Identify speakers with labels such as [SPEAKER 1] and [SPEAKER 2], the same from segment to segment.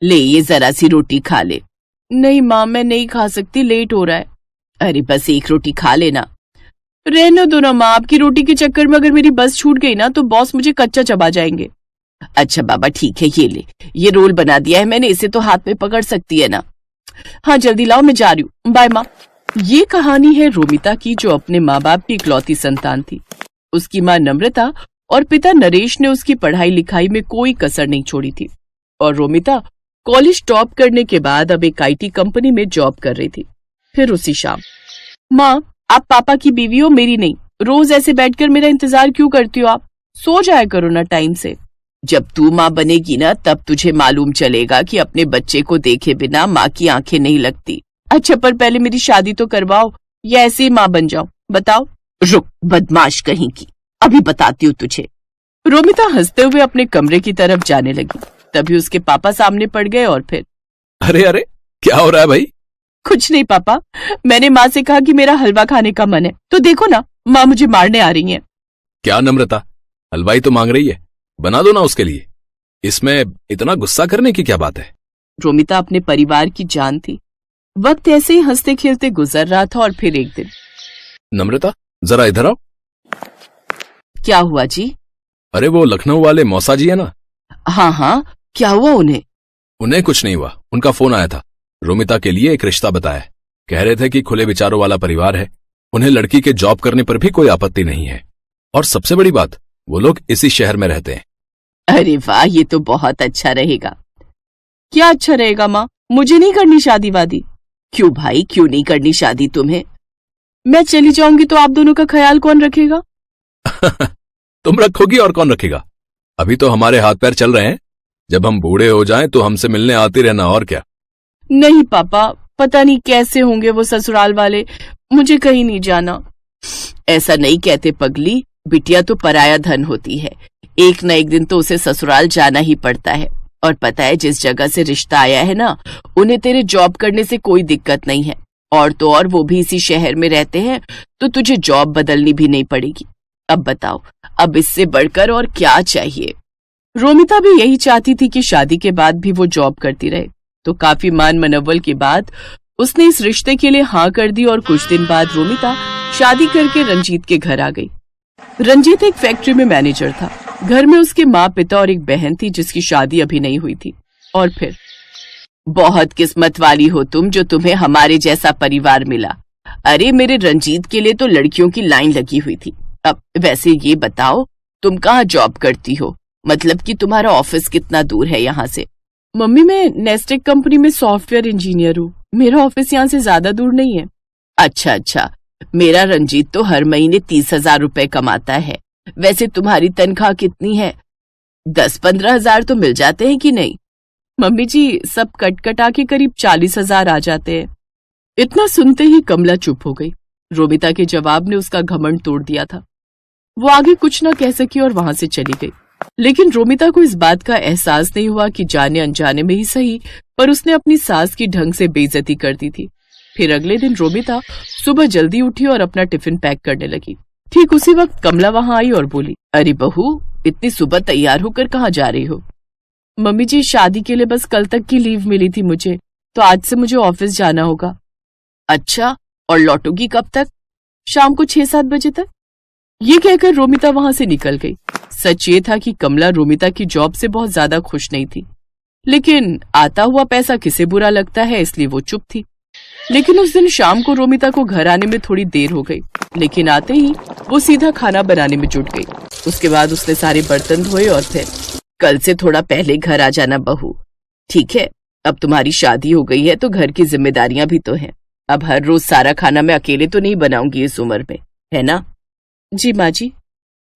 [SPEAKER 1] ले ये जरा सी रोटी खा ले। नहीं माँ, मैं नहीं खा सकती, लेट हो रहा है। अरे बस एक रोटी खा लेना। रहने दो ना माँ, आपकी रोटी के चक्कर में अगर मेरी बस छूट गई ना तो बॉस मुझे कच्चा चबा जाएंगे। अच्छा बाबा ठीक है, ये ले, ये रोल बना दिया है मैंने, इसे तो हाथ में पकड़ सकती है ना। हाँ जल्दी लाओ, मैं जा रही हूँ, बाय माँ। ये कहानी है रोमिता की, जो अपने माँ बाप की इकलौती संतान थी। उसकी माँ नम्रता और पिता नरेश ने उसकी पढ़ाई लिखाई में कोई कसर नहीं छोड़ी थी और रोमिता कॉलेज टॉप करने के बाद अब एक आईटी कंपनी में जॉब कर रही थी। फिर उसी शाम, माँ आप पापा की बीवी हो, मेरी नहीं। रोज ऐसे बैठकर मेरा इंतजार क्यों करती हो आप? सो जाया करो ना टाइम से। जब तू माँ बनेगी ना तब तुझे मालूम चलेगा कि अपने बच्चे को देखे बिना माँ की आंखें नहीं लगती। अच्छा पर पहले मेरी शादी तो करवाओ या ऐसे ही माँ बन जाओ, बताओ। रुक बदमाश कहीं की, अभी बताती हूँ तुझे। रोमिता हंसते हुए अपने कमरे की तरफ जाने लगी। तभी उसके पापा सामने पड़ गए और फिर, अरे अरे क्या हो रहा है भाई? कुछ नहीं पापा, मैंने माँ से कहा कि मेरा हलवा खाने का मन है, तो देखो ना माँ मुझे मारने आ रही है। क्या नम्रता, हलवाई तो मांग रही है, बना दो ना उसके लिए, इसमें इतना गुस्सा करने की क्या बात है? रोमिता अपने परिवार की जान थी। वक्त ऐसे ही हंसते खेलते गुजर रहा था और फिर एक दिन, नम्रता जरा इधर आओ। क्या हुआ जी? अरे वो लखनऊ वाले मौसा जी है ना? हाँ हाँ, क्या हुआ उन्हें? उन्हें कुछ नहीं हुआ, उनका फोन आया था, रोमिता के लिए एक रिश्ता बताया। कह रहे थे कि खुले विचारों वाला परिवार है, उन्हें लड़की के जॉब करने पर भी कोई आपत्ति नहीं है और सबसे बड़ी बात, वो लोग इसी शहर में रहते हैं। अरे वाह, ये तो बहुत अच्छा रहेगा। क्या अच्छा रहेगा माँ? मुझे नहीं करनी शादी वादी। क्यों भाई, क्यों नहीं करनी शादी तुम्हें? मैं चली जाऊंगी तो आप दोनों का ख्याल कौन रखेगा? तुम रखोगी और कौन रखेगा? अभी तो हमारे हाथ पैर चल रहे हैं, जब हम बूढ़े हो जाएं तो हमसे मिलने आती रहना, और क्या। नहीं पापा, पता नहीं कैसे होंगे वो ससुराल वाले, मुझे कहीं नहीं जाना। ऐसा नहीं कहते पगली, बिटिया तो पराया धन होती है, एक न एक दिन तो उसे ससुराल जाना ही पड़ता है। और पता है जिस जगह से रिश्ता आया है ना, उन्हें तेरे जॉब करने से कोई दिक्कत नहीं है, और तो और वो भी इसी शहर में रहते हैं, तो तुझे जॉब बदलनी भी नहीं पड़ेगी। अब बताओ, अब इससे बढ़कर और क्या चाहिए? रोमिता भी यही चाहती थी कि शादी के बाद भी वो जॉब करती रहे, तो काफी मान मनव्वल के बाद उसने इस रिश्ते के लिए हाँ कर दी और कुछ दिन बाद रोमिता शादी करके रंजीत के घर आ गई। रंजीत एक फैक्ट्री में मैनेजर था। घर में उसके माँ पिता और एक बहन थी जिसकी शादी अभी नहीं हुई थी। और फिर, बहुत किस्मत वाली हो तुम जो तुम्हें हमारे जैसा परिवार मिला। अरे मेरे रंजीत के लिए तो लड़कियों की लाइन लगी हुई थी। अब वैसे ये बताओ, तुम कहाँ जॉब करती हो? मतलब कि तुम्हारा ऑफिस कितना दूर है यहाँ से? मम्मी मैं नेस्टेक कंपनी में सॉफ्टवेयर इंजीनियर हूँ, मेरा ऑफिस यहाँ से ज्यादा दूर नहीं है। अच्छा अच्छा, मेरा रंजीत तो हर महीने 30,000 रुपए कमाता है। वैसे तुम्हारी तनख्वाह कितनी है? 10-15 हजार तो मिल जाते हैं कि नहीं? मम्मी जी सब कट कटा के करीब 40,000 आ जाते हैं। इतना सुनते ही कमला चुप हो गई। रोमिता के जवाब ने उसका घमंड तोड़ दिया था। वो आगे कुछ न कह सकी और वहां से चली गई। लेकिन रोमिता को इस बात का एहसास नहीं हुआ कि जाने अनजाने में ही सही, पर उसने अपनी सास की ढंग से बेइज्जती कर दी थी। फिर अगले दिन रोमिता सुबह जल्दी उठी और अपना टिफिन पैक करने लगी। ठीक उसी वक्त कमला वहां आई और बोली, अरे बहू, इतनी सुबह तैयार होकर कहाँ जा रही हो? मम्मी जी शादी के लिए बस कल तक की लीव मिली थी मुझे, तो आज से मुझे ऑफिस जाना होगा। अच्छा, और लौटोगी कब तक? शाम को 6-7 बजे तक। ये कहकर रोमिता वहां से निकल गई। सच ये था कि कमला रोमिता की जॉब से बहुत ज्यादा खुश नहीं थी, लेकिन आता हुआ पैसा किसे बुरा लगता है, इसलिए वो चुप थी। लेकिन उस दिन शाम को रोमिता को घर आने में थोड़ी देर हो गई, लेकिन आते ही वो सीधा खाना बनाने में जुट गई। उसके बाद उसने सारे बर्तन धोए और फिर, कल से थोड़ा पहले घर आ जाना बहू, ठीक है? अब तुम्हारी शादी हो गई है तो घर की जिम्मेदारियां भी तो हैं। अब हर रोज सारा खाना मैं अकेले तो नहीं बनाऊंगी इस उम्र में, है ना? जी माँ जी।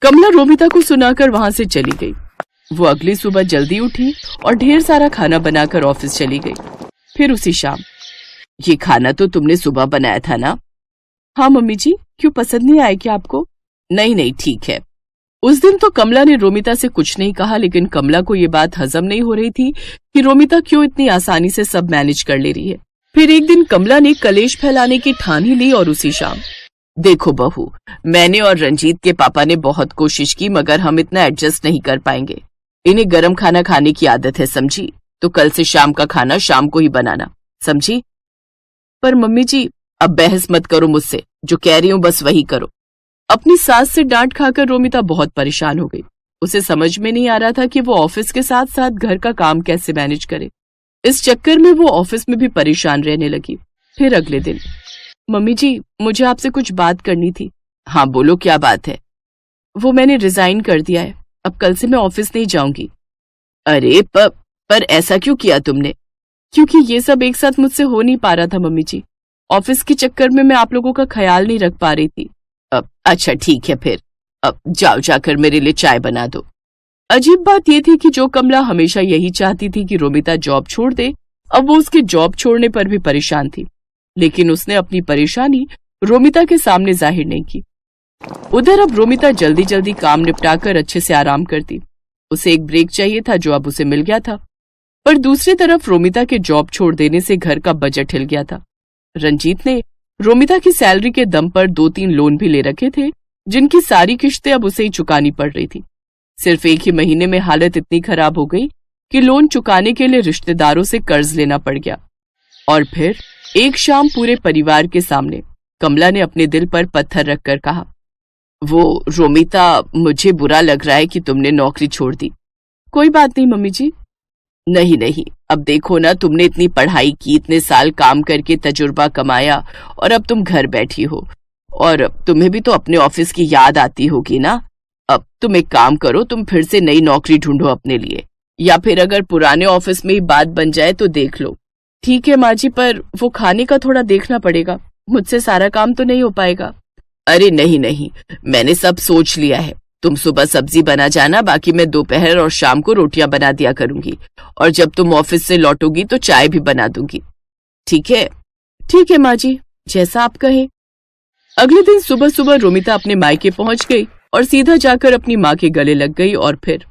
[SPEAKER 1] कमला रोमिता को सुनाकर वहां से चली गई। वो अगली सुबह जल्दी उठी और ढेर सारा खाना बनाकर ऑफिस चली गई। फिर उसी शाम, ये खाना तो तुमने सुबह बनाया था ना? हाँ मम्मी जी, क्यों पसंद नहीं आया क्या आपको? नहीं नहीं ठीक है। उस दिन तो कमला ने रोमिता से कुछ नहीं कहा, लेकिन कमला को ये बात हजम नहीं हो रही थी कि रोमिता क्यों इतनी आसानी से सब मैनेज कर ले रही है। फिर एक दिन कमला ने कलेश फैलाने की ठान ही ली और उसी शाम, देखो बहू, मैंने और रंजीत के पापा ने बहुत कोशिश की, मगर हम इतना एडजस्ट नहीं कर पाएंगे। इन्हें गरम खाना खाने की आदत है समझी, तो कल से शाम का खाना शाम को ही बनाना, समझी? पर मम्मी जी, अब बहस मत करो मुझसे, जो कह रही हूं बस वही करो। अपनी सास से डांट खाकर रोमिता बहुत परेशान हो गई। उसे समझ में नहीं आ रहा था कि वो ऑफिस के साथ साथ घर का काम कैसे मैनेज करे। इस चक्कर में वो ऑफिस में भी परेशान रहने लगी। फिर अगले दिन, मम्मी जी, मुझे आपसे कुछ बात करनी थी। हाँ बोलो, क्या बात है? वो मैंने रिजाइन कर दिया है, अब कल से मैं ऑफिस नहीं जाऊंगी। अरे पर ऐसा क्यों किया तुमने? क्योंकि ये सब एक साथ मुझसे हो नहीं पा रहा था मम्मी जी। ऑफिस के चक्कर में मैं आप लोगों का ख्याल नहीं रख पा रही थी। अच्छा ठीक है, फिर अब जाओ, जाकर मेरे लिए चाय बना दो। अजीब बात यह थी कि जो कमला हमेशा यही चाहती थी कि रोमिता जॉब छोड़ दे, अब वो उसके जॉब छोड़ने पर भी परेशान थी, लेकिन उसने अपनी परेशानी रोमिता के सामने जाहिर नहीं की। उधर अब रोमिता जल्दी जल्दी काम निपटाकर अच्छे से आराम करती। उसे एक ब्रेक चाहिए था जो अब उसे मिल गया था। पर दूसरी तरफ रोमिता के जॉब छोड़ देने से घर का बजट हिल गया था। रंजीत ने रोमिता की सैलरी के दम पर 2-3 लोन भी ले रखे थे, जिनकी सारी किश्तें अब उसे ही चुकानी पड़ रही थी। सिर्फ एक ही महीने में हालत इतनी खराब हो गई कि लोन चुकाने के लिए रिश्तेदारों से कर्ज लेना पड़ गया। और फिर एक शाम पूरे परिवार के सामने कमला ने अपने दिल पर पत्थर रखकर कहा, वो रोमिता, मुझे बुरा लग रहा है कि तुमने नौकरी छोड़ दी। कोई बात नहीं मम्मी जी। नहीं, अब देखो ना, तुमने इतनी पढ़ाई की, इतने साल काम करके तजुर्बा कमाया, और अब तुम घर बैठी हो, और तुम्हें भी तो अपने ऑफिस की याद आती होगी ना। अब तुम एक काम करो, तुम फिर से नई नौकरी ढूंढो अपने लिए, या फिर अगर पुराने ऑफिस में ही बात बन जाए तो देख लो। ठीक है माँ जी, पर वो खाने का थोड़ा देखना पड़ेगा, मुझसे सारा काम तो नहीं हो पाएगा। अरे नहीं, मैंने सब सोच लिया है। तुम सुबह सब्जी बना जाना, बाकी मैं दोपहर और शाम को रोटियां बना दिया करूंगी, और जब तुम ऑफिस से लौटोगी तो चाय भी बना दूंगी। ठीक है? ठीक है माँ जी, जैसा आप कहें। अगले दिन सुबह सुबह रोमिता अपने मायके पहुंच गई और सीधा जाकर अपनी माँ के गले लग गई। और फिर,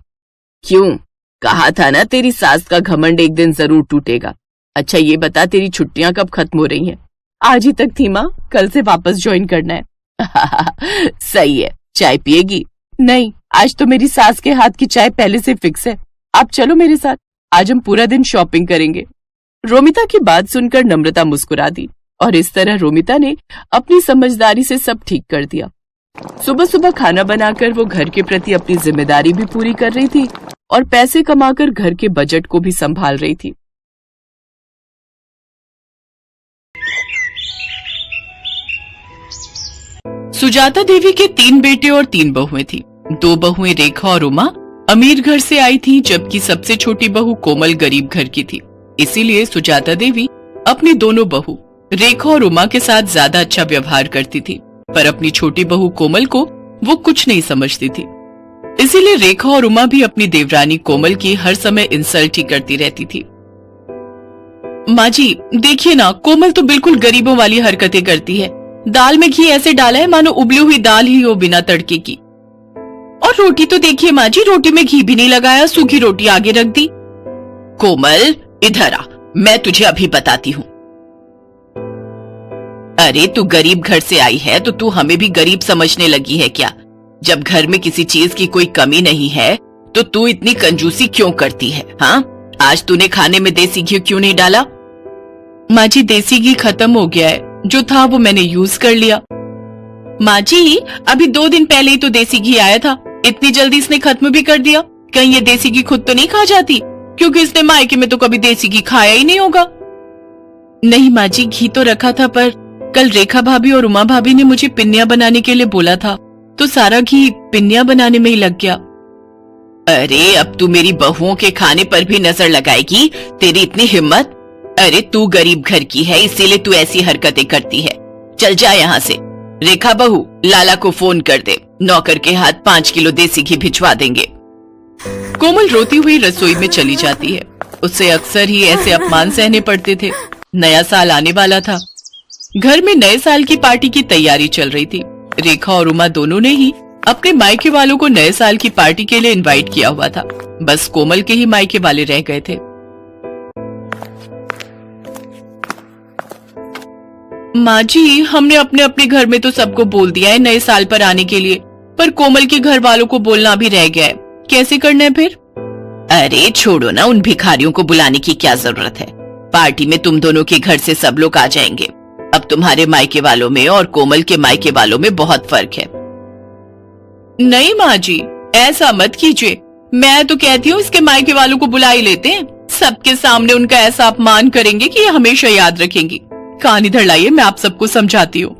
[SPEAKER 1] क्यों? कहा था ना तेरी सास का घमंड एक दिन जरूर टूटेगा। अच्छा ये बता, तेरी छुट्टियां कब खत्म हो रही हैं? आज ही तक थी माँ, कल से वापस ज्वाइन करना है। सही है, चाय पिएगी? नहीं, आज तो मेरी सास के हाथ की चाय पहले से फिक्स है। आप चलो मेरे साथ, आज हम पूरा दिन शॉपिंग करेंगे। रोमिता की बात सुनकर नम्रता मुस्कुरा दी, और इस तरह रोमिता ने अपनी समझदारी से सब ठीक कर दिया। सुबह सुबह खाना बनाकर वो घर के प्रति अपनी जिम्मेदारी भी पूरी कर रही थी, और पैसे कमाकर घर के बजट को भी संभाल रही थी। सुजाता देवी के 3 बेटे और 3 बहुएं थी। 2 बहुएं रेखा और उमा अमीर घर से आई थीं, जबकि सबसे छोटी बहू कोमल गरीब घर की थी। इसीलिए सुजाता देवी अपनी दोनों बहू रेखा और उमा के साथ ज्यादा अच्छा व्यवहार करती थी, पर अपनी छोटी बहू कोमल को वो कुछ नहीं समझती थी। इसीलिए रेखा और उमा भी अपनी देवरानी कोमल की हर समय इंसल्ट ही करती रहती थी। माँ जी देखिए ना, कोमल तो बिल्कुल गरीबों वाली हरकतें करती है। दाल में घी ऐसे डाला है मानो उबली हुई दाल ही हो बिना तड़के की। और रोटी तो देखिए माँ जी, रोटी में घी भी नहीं लगाया, सूखी रोटी आगे रख दी। कोमल इधर आ, मैं तुझे अभी बताती हूँ। अरे तू गरीब घर से आई है तो तू हमें भी गरीब समझने लगी है क्या? जब घर में किसी चीज की कोई कमी नहीं है तो तू इतनी कंजूसी क्यों करती है? हाँ, आज तूने खाने में देसी घी क्यों नहीं डाला? माँ जी देसी घी खत्म हो गया है, जो था वो मैंने यूज कर लिया। माँ जी अभी 2 दिन पहले ही तो देसी घी आया था, इतनी जल्दी इसने खत्म भी कर दिया। कहीं ये देसी घी खुद तो नहीं खा जाती, क्योंकि इसने मायके में तो कभी देसी घी खाया ही नहीं होगा। नहीं माँ जी, घी तो रखा था, पर कल रेखा भाभी और उमा भाभी ने मुझे पिन्नियां बनाने के लिए बोला था, तो सारा घी पिन्नियां बनाने में ही लग गया। अरे अब तू मेरी बहुओं के खाने पर भी नजर लगाएगी? तेरी इतनी हिम्मत? अरे तू गरीब घर की है, इसीलिए तू ऐसी हरकतें करती है। चल जा यहाँ से। रेखा बहू, लाला को फोन कर दे, नौकर के हाथ 5 किलो देसी घी भिजवा देंगे। कोमल रोती हुई रसोई में चली जाती है। उससे अक्सर ही ऐसे अपमान सहने पड़ते थे। नया साल आने वाला था। घर में नए साल की पार्टी की तैयारी चल रही थी। रेखा और उमा दोनों ने ही अपने मायके वालों को नए साल की पार्टी के लिए इनवाइट किया हुआ था। बस कोमल के ही मायके वाले रह गए थे। माँ जी हमने अपने अपने घर में तो सबको बोल दिया है नए साल पर आने के लिए, पर कोमल के घर वालों को बोलना भी रह गया है। कैसे करना है फिर? अरे छोड़ो ना, उन भिखारियों को बुलाने की क्या जरूरत है। पार्टी में तुम दोनों के घर से सब लोग आ जाएंगे। अब तुम्हारे मायके वालों में और कोमल के मायके वालों में बहुत फर्क है। नहीं माँ जी, ऐसा मत कीजिए। मैं तो कहती हूँ इसके मायके वालों को बुला ही लेते हैं। सबके सामने उनका ऐसा अपमान करेंगे कि ये हमेशा याद रखेंगी। कान इधर लाइए, मैं आप सबको समझाती हूँ।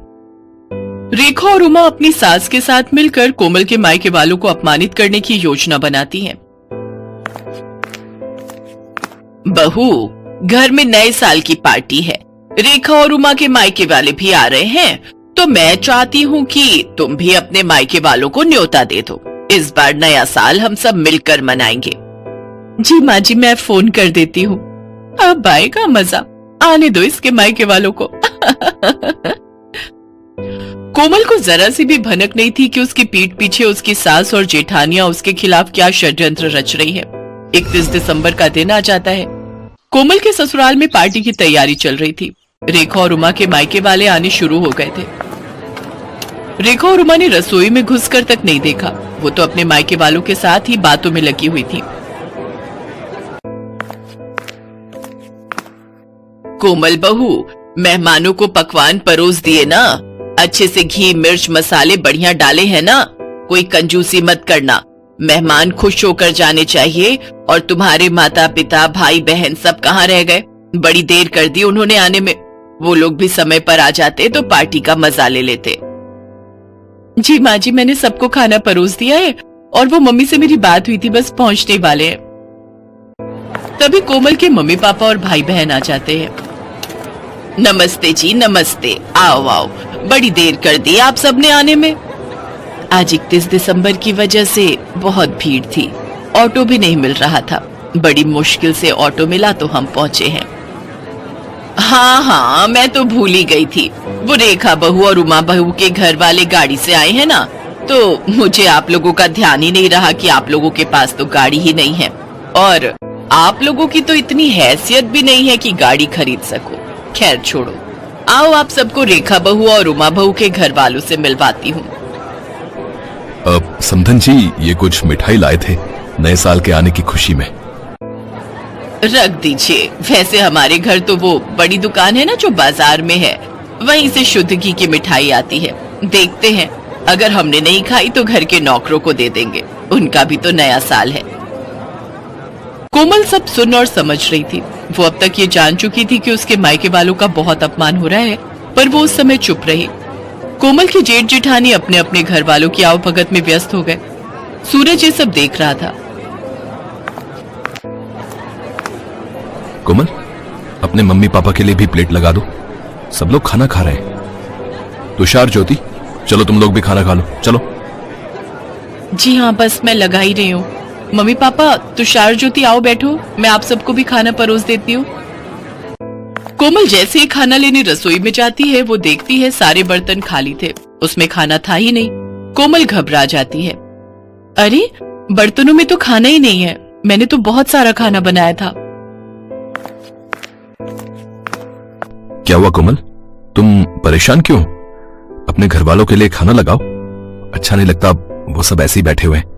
[SPEAKER 1] रेखा और उमा अपनी सास के साथ मिलकर कोमल के मायके वालों को अपमानित करने की योजना बनाती हैं। बहू, घर में नए साल की पार्टी है। रेखा और उमा के मायके वाले भी आ रहे हैं, तो मैं चाहती हूँ कि तुम भी अपने मायके वालों को न्योता दे दो। इस बार नया साल हम सब मिलकर मनाएंगे। जी माँ जी, मैं फोन कर देती हूँ। अब आएगा मजा, आने दो इसके मायके वालों को। कोमल को जरा सी भी भनक नहीं थी कि उसकी पीठ पीछे उसकी सास और जेठानियां उसके खिलाफ क्या षड्यंत्र रच रही है। 31 दिसंबर का दिन आ जाता है। कोमल के ससुराल में पार्टी की तैयारी चल रही थी। रेखा और उमा के मायके वाले आने शुरू हो गए थे। रेखा और उमा ने रसोई में घुसकर तक नहीं देखा। वो तो अपने मायके वालों के साथ ही बातों में लगी हुई थी। कोमल बहू, मेहमानों को पकवान परोस दिए ना? अच्छे से घी मिर्च मसाले बढ़िया डाले हैं ना? कोई कंजूसी मत करना। मेहमान खुश होकर जाने चाहिए। और तुम्हारे माता पिता भाई बहन सब कहाँ रह गए? बड़ी देर कर दी उन्होंने आने में। वो लोग भी समय पर आ जाते तो पार्टी का मजा ले लेते। जी माँ जी, मैंने सबको खाना परोस दिया है और वो मम्मी से मेरी बात हुई थी, बस पहुंचने वाले हैं। तभी कोमल के मम्मी पापा और भाई बहन आ जाते हैं। नमस्ते जी, नमस्ते। आओ आओ, बड़ी देर कर दी आप सबने आने में। आज 31 दिसंबर की वजह से बहुत भीड़ थी, ऑटो भी नहीं मिल रहा था। बड़ी मुश्किल से ऑटो मिला तो हम पहुंचे हैं। हाँ, मैं तो भूल ही गई थी। वो रेखा बहू और उमा बहू के घर वाले गाड़ी से आए हैं ना, तो मुझे आप लोगों का ध्यान ही नहीं रहा कि आप लोगों के पास तो गाड़ी ही नहीं है और आप लोगों की तो इतनी हैसियत भी नहीं है कि गाड़ी खरीद सको। खैर छोड़ो, आओ आप सबको रेखा बहू और उमा बहू के घर वालों से मिलवाती हूँ।
[SPEAKER 2] समधन जी, ये कुछ मिठाई लाए थे नए साल के आने की खुशी में।
[SPEAKER 1] रख दीजिए। वैसे हमारे घर तो वो बड़ी दुकान है ना जो बाजार में है, वहीं से शुद्ध घी की मिठाई आती है। देखते हैं, अगर हमने नहीं खाई तो घर के नौकरों को दे देंगे, उनका भी तो नया साल है। कोमल सब सुन और समझ रही थी। वो अब तक ये जान चुकी थी कि उसके मायके वालों का बहुत अपमान हो रहा है, पर वो उस समय चुप रही। कोमल की जेठ जेठानी अपने अपने घर वालों की आवभगत में व्यस्त हो गए। सूरज ये सब देख रहा था।
[SPEAKER 2] कोमल, अपने मम्मी पापा के लिए भी प्लेट लगा दो, सब लोग खाना खा रहे हैं। तुषार, ज्योति, चलो तुम लोग भी खाना खा लो, चलो।
[SPEAKER 1] जी हाँ, बस मैं लगा ही रही हूँ। मम्मी पापा, तुषार ज्योति आओ बैठो, मैं आप सबको भी खाना परोस देती हूँ। कोमल जैसे ही खाना लेने रसोई में जाती है, वो देखती है सारे बर्तन खाली थे, उसमें खाना था ही नहीं। कोमल घबरा जाती है। अरे, बर्तनों में तो खाना ही नहीं है, मैंने तो बहुत सारा खाना बनाया था।
[SPEAKER 2] क्या हुआ कोमल, तुम परेशान क्यों? अपने घर वालों के लिए खाना लगाओ। अच्छा नहीं लगता वो सब ऐसे ही बैठे हुए हैं।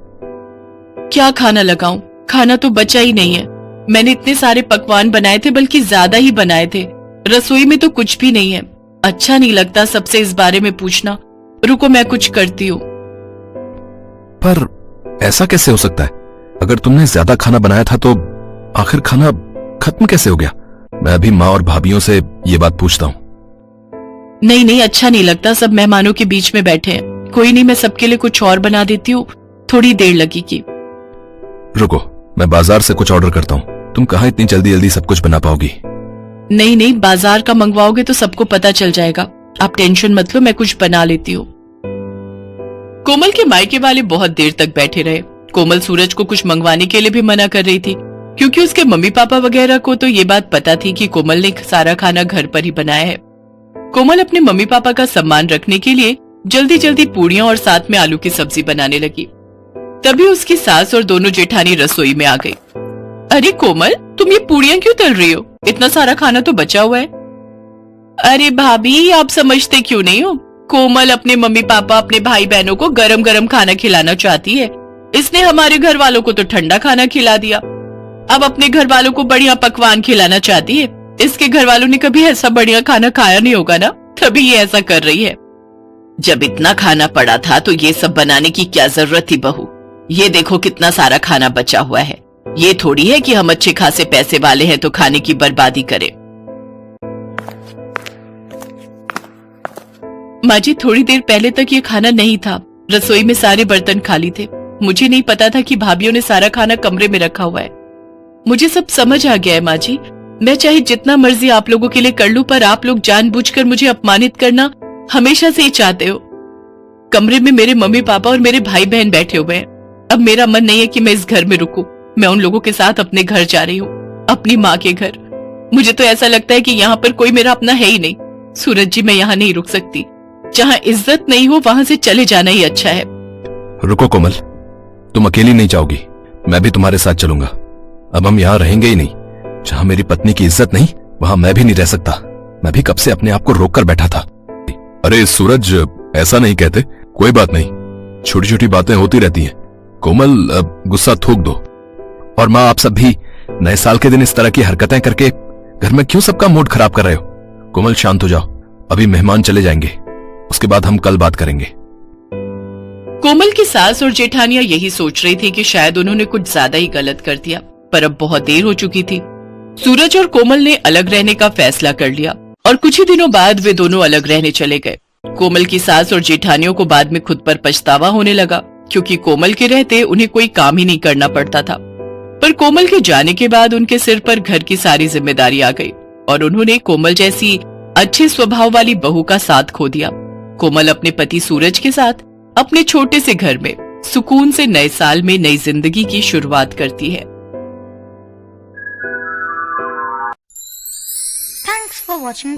[SPEAKER 1] क्या खाना लगाऊं? खाना तो बचा ही नहीं है। मैंने इतने सारे पकवान बनाए थे, बल्कि ज्यादा ही बनाए थे। रसोई में तो कुछ भी नहीं है। अच्छा नहीं लगता सबसे इस बारे में पूछना। रुको, मैं कुछ करती हूँ।
[SPEAKER 2] पर ऐसा कैसे हो सकता है? अगर तुमने ज्यादा खाना बनाया था तो आखिर खाना खत्म कैसे हो गया? मैं अभी माँ और भाभीियों से ये बात पूछता हूँ।
[SPEAKER 1] नहीं, अच्छा नहीं लगता, सब मेहमानों के बीच में बैठे हैं। कोई नहीं, मैं सबके लिए कुछ और बना देती हूँ, थोड़ी देर लगेगी।
[SPEAKER 2] रुको, मैं बाजार से कुछ ऑर्डर करता हूँ। तुम कहाँ इतनी जल्दी जल्दी सब कुछ बना पाओगी?
[SPEAKER 1] नहीं, बाजार का मंगवाओगे तो सबको पता चल जाएगा। आप टेंशन मत लो, मैं कुछ बना लेती हूँ। कोमल के मायके वाले बहुत देर तक बैठे रहे। कोमल सूरज को कुछ मंगवाने के लिए भी मना कर रही थी, क्योंकि उसके मम्मी पापा वगैरह को तो ये बात पता थी कि कोमल ने सारा खाना घर पर ही बनाया है। कोमल अपने मम्मी पापा का सम्मान रखने के लिए जल्दी जल्दी पूड़ियां और साथ में आलू की सब्जी बनाने लगी। तभी उसकी सास और दोनों जेठानी रसोई में आ गई। अरे कोमल, तुम ये पूड़ियां क्यों तल रही हो? इतना सारा खाना तो बचा हुआ है। अरे भाभी, आप समझते क्यों नहीं हो? कोमल अपने मम्मी पापा अपने भाई बहनों को गरम गरम खाना खिलाना चाहती है, इसने हमारे घर वालों को तो ठंडा खाना खिला दिया। अब अपने घर वालों को बढ़िया पकवान खिलाना चाहती है। इसके घर वालों ने कभी ऐसा बढ़िया खाना खाया नहीं होगा ना, तभी ये ऐसा कर रही है। जब इतना खाना पड़ा था तो ये सब बनाने की क्या जरूरत थी बहू। ये देखो कितना सारा खाना बचा हुआ है। ये थोड़ी है कि हम अच्छे खासे पैसे वाले हैं तो खाने की बर्बादी करें। माँ जी, थोड़ी देर पहले तक ये खाना नहीं था। रसोई में सारे बर्तन खाली थे। मुझे नहीं पता था कि भाभीयों ने सारा खाना कमरे में रखा हुआ है। मुझे सब समझ आ गया है माँ जी। मैं चाहे जितना मर्जी आप लोगों के लिए कर लूं, पर आप लोग जानबूझकर मुझे अपमानित करना हमेशा से ही चाहते हो। कमरे में मेरे मम्मी पापा और मेरे भाई बहन बैठे हुए हैं। अब मेरा मन नहीं है कि मैं इस घर में रुकूं। मैं उन लोगों के साथ अपने घर जा रही हूँ, अपनी माँ के घर। मुझे तो ऐसा लगता है कि यहाँ पर कोई मेरा अपना है ही नहीं। सूरज जी, मैं यहाँ नहीं रुक सकती। जहाँ इज्जत नहीं हो वहां से चले जाना ही अच्छा है।
[SPEAKER 2] रुको कोमल, तुम अकेली नहीं जाओगी, मैं भी तुम्हारे साथ चलूंगा। अब हम यहाँ रहेंगे ही नहीं। जहाँ मेरी पत्नी की इज्जत नहीं, वहां मैं भी नहीं रह सकता। मैं भी कब से अपने आप को रोक कर बैठा था। अरे सूरज, ऐसा नहीं कहते। कोई बात नहीं, छोटी छोटी बातें होती रहती हैं। कोमल, गुस्सा थूक दो। और माँ, आप सब भी नए साल के दिन इस तरह की हरकतें करके घर में क्यों सबका मूड खराब कर रहे हो? कोमल, शांत हो जाओ। अभी मेहमान चले जाएंगे, उसके बाद हम कल बात करेंगे।
[SPEAKER 1] कोमल की सास और जेठानियां यही सोच रही थी कि शायद उन्होंने कुछ ज्यादा ही गलत कर दिया, पर अब बहुत देर हो चुकी थी। सूरज और कोमल ने अलग रहने का फैसला कर लिया और कुछ ही दिनों बाद वे दोनों अलग रहने चले गए। कोमल की सास और जेठानियों को बाद में खुद पर पछतावा होने लगा, क्योंकि कोमल के रहते उन्हें कोई काम ही नहीं करना पड़ता था। पर कोमल के जाने के बाद उनके सिर पर घर की सारी जिम्मेदारी आ गई और उन्होंने कोमल जैसी अच्छे स्वभाव वाली बहू का साथ खो दिया। कोमल अपने पति सूरज के साथ अपने छोटे से घर में सुकून से नए साल में नई जिंदगी की शुरुआत करती है।
[SPEAKER 3] Thanks for watching.